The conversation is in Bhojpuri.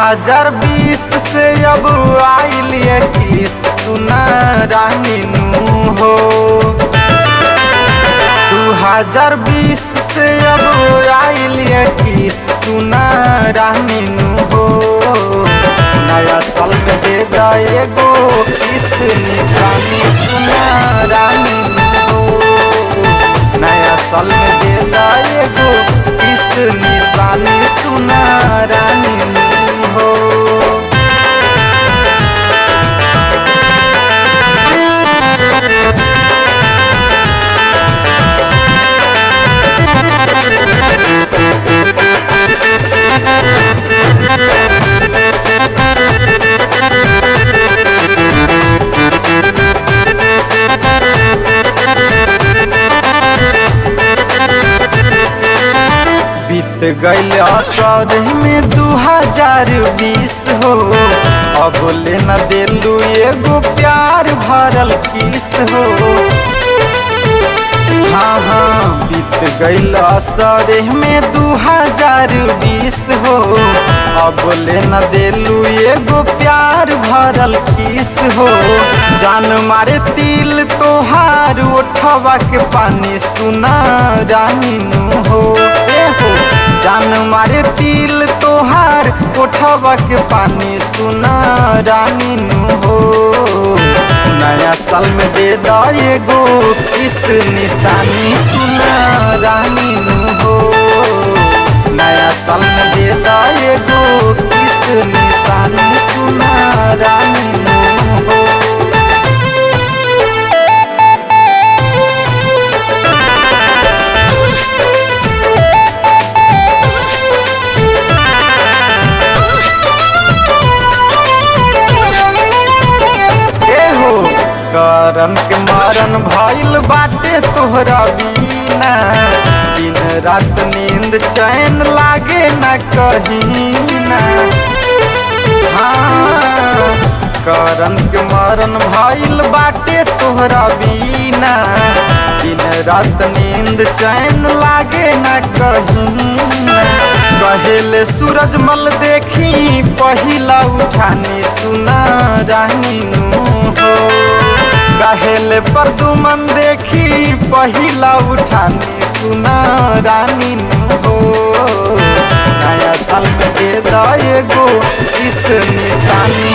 2020 से अब आइल 21 सुना रानी नू हो। 2020 से अब आइल 21 सुना रानी नू हो। नया साल में दे दा एगो किस्त निशानी सुना रानी नू हो। नया साल में दे दा एगो किस्त निशानी सुना रानी नू हो। बीत गईल असर में 2020 हो। अब ले न देलू एगो प्यार भरल किस्त हो। हाँ हाँ बीत गईल असर में 2020 हो। अब ले न देलू एगो प्यार भरल किस्त हो। जान मारे तिल तोहार उठवा के पानी सुना रानी नू हो। जान मारे तिल तोहार उठवा के पानी सुना रानी नू हो। नया साल में दे दा एगो किस्त निशानी सुना रानी नू हो। नया साल में दे दा एगो किस्त निशानी सुना रानी नू हो। करन के मारन भइल बाटे तोहरा बिना। दिन रात नींद चैन लागे न कहीं ना। हाँ करन के मारन भइल बाटे तोहरा बिना। दिन रात नींद चैन लागे न कहीं ना। कहेले सूरजमल देखी पहिला उठानी सुना रानी नू हो। कहेले परदुमन देखी पहिला उठानी सुना रानी नू हो। नया साल में दे दा एगो किस्त निशानी